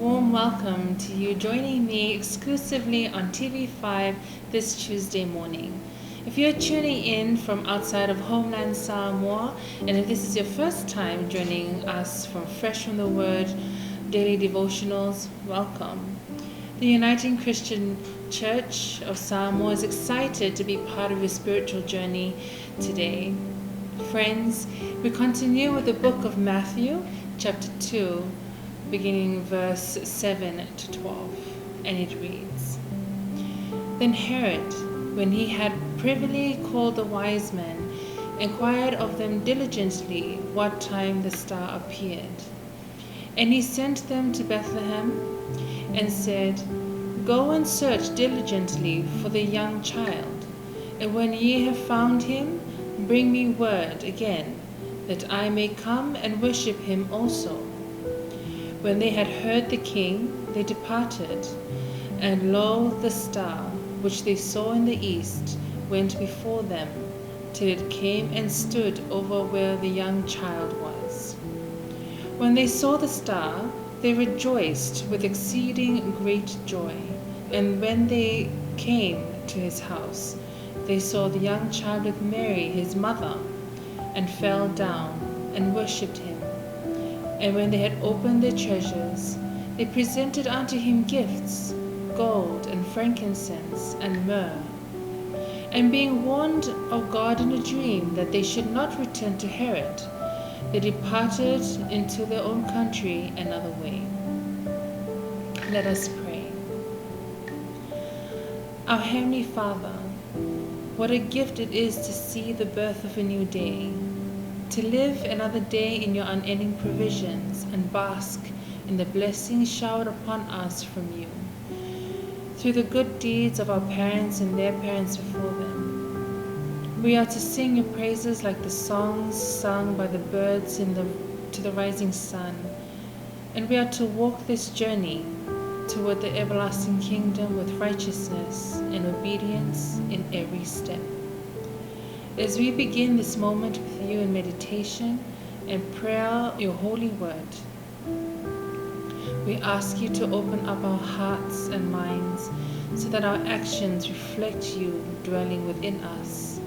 warm welcome to you joining me exclusively on TV5 this Tuesday morning. If you're tuning in from outside of homeland Samoa, and if this is your first time joining us from Fresh from the Word Daily Devotionals, welcome. The Uniting Christian Church of Samoa is excited to be part of your spiritual journey today. Friends, we continue with the book of Matthew, chapter 2, beginning verse 7 to 12, and it reads, Then Herod, when he had privily called the wise men, inquired of them diligently what time the star appeared. And he sent them to Bethlehem, and said, Go and search diligently for the young child, and when ye have found him, bring me word again, that I may come and worship him also. When they had heard the king, they departed, and lo, the star, which they saw in the east, went before them, till it came and stood over where the young child was. When they saw the star, they rejoiced with exceeding great joy. And when they came to his house, they saw the young child with Mary, his mother, and fell down and worshipped him. And when they had opened their treasures, they presented unto him gifts, gold and frankincense and myrrh. And being warned of God in a dream that they should not return to Herod, they departed into their own country another way. Let us pray. Our Heavenly Father, what a gift it is to see the birth of a new day, to live another day in your unending provisions and bask in the blessings showered upon us from you, through the good deeds of our parents and their parents before them. We are to sing your praises like the songs sung by the birds to the rising sun, and we are to walk this journey toward the everlasting kingdom with righteousness and obedience in every step. As we begin this moment with you in meditation and prayer, your holy word, we ask you to open up our hearts and minds so that our actions reflect you dwelling within us,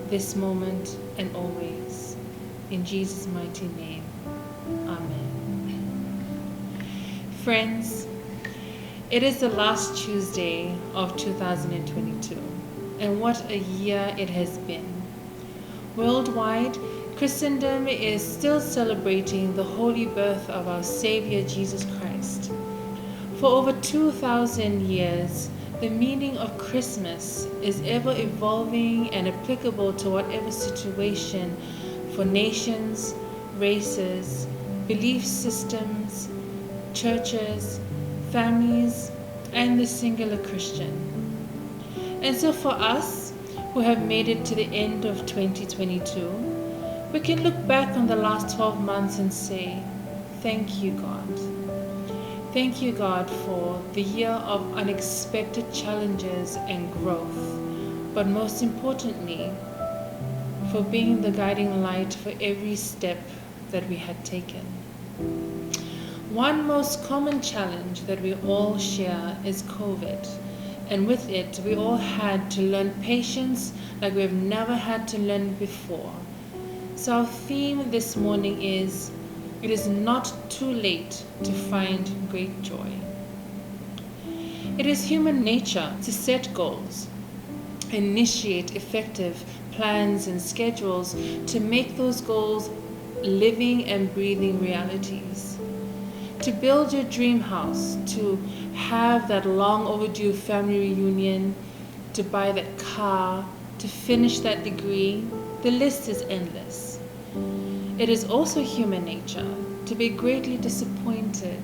this moment and always. In Jesus' mighty name, amen. Friends, it is the last Tuesday of 2022, and what a year it has been. Worldwide, Christendom is still celebrating the holy birth of our Savior Jesus Christ. For over 2,000 years, the meaning of Christmas is ever evolving and applicable to whatever situation for nations, races, belief systems, churches, families, and the singular Christian. And so for us, who have made it to the end of 2022, we can look back on the last 12 months and say, thank you, God. Thank you, God, for the year of unexpected challenges and growth, but most importantly, for being the guiding light for every step that we had taken. One most common challenge that we all share is COVID, and with it, we all had to learn patience like we've never had to learn before. So our theme this morning is, it is not too late to find great joy. It is human nature to set goals, initiate effective plans and schedules to make those goals living and breathing realities. To build your dream house, to have that long overdue family reunion, to buy that car, to finish that degree, the list is endless. It is also human nature to be greatly disappointed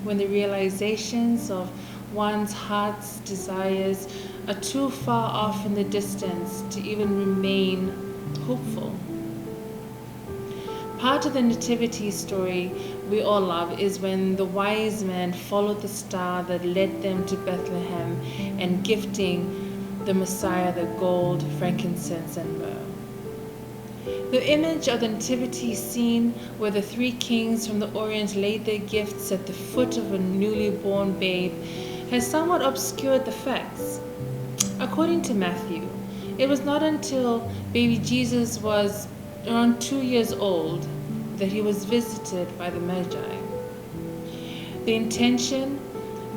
when the realizations of one's heart's desires are too far off in the distance to even remain hopeful. Part of the nativity story we all love is when the wise men followed the star that led them to Bethlehem and gifting the Messiah the gold, frankincense, and myrrh. The image of the nativity scene where the three kings from the Orient laid their gifts at the foot of a newly born babe has somewhat obscured the facts. According to Matthew, it was not until baby Jesus was around 2 years old that he was visited by the Magi. The intention,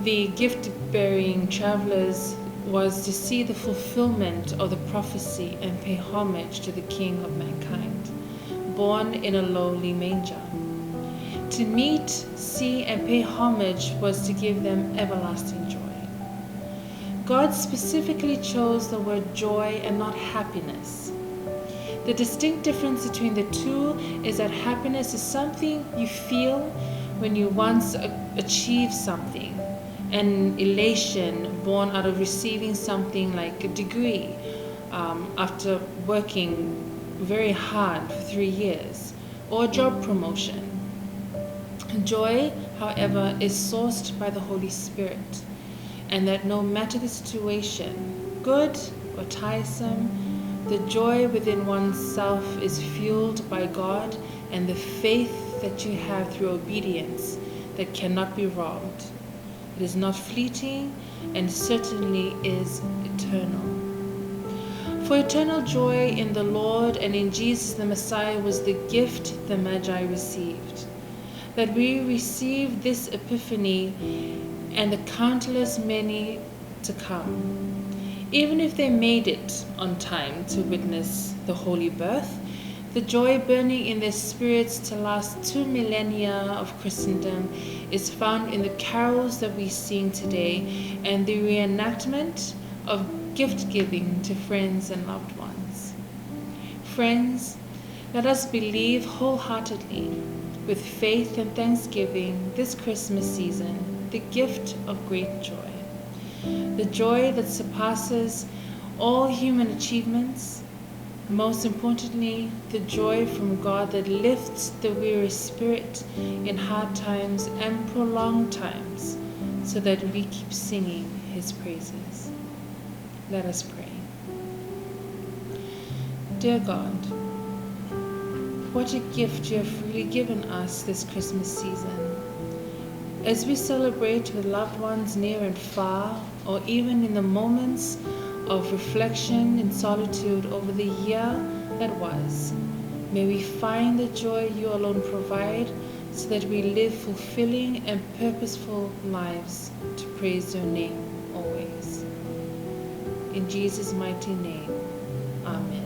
the gift-bearing travelers, was to see the fulfillment of the prophecy and pay homage to the King of mankind, born in a lowly manger. To meet, see, and pay homage was to give them everlasting joy. God specifically chose the word joy and not happiness. The distinct difference between the two is that happiness is something you feel when you once achieve something, an elation born out of receiving something like a degree after working very hard for 3 years, or a job promotion. Joy, however, is sourced by the Holy Spirit, and that no matter the situation, good or tiresome, the joy within oneself is fueled by God and the faith that you have through obedience that cannot be robbed. It is not fleeting and certainly is eternal. For eternal joy in the Lord and in Jesus the Messiah was the gift the Magi received. That we receive this epiphany and the countless many to come. Even if they made it on time to witness the holy birth, the joy burning in their spirits to last 2 millennia of Christendom is found in the carols that we sing today and the reenactment of gift-giving to friends and loved ones. Friends, let us believe wholeheartedly, with faith and thanksgiving this Christmas season, the gift of great joy. The joy that surpasses all human achievements, most importantly, the joy from God that lifts the weary spirit in hard times and prolonged times, so that we keep singing His praises. Let us pray. Dear God, what a gift you have freely given us this Christmas season. As we celebrate with loved ones near and far, or even in the moments of reflection and solitude over the year that was, may we find the joy you alone provide, so that we live fulfilling and purposeful lives to praise your name always. In Jesus' mighty name, Amen.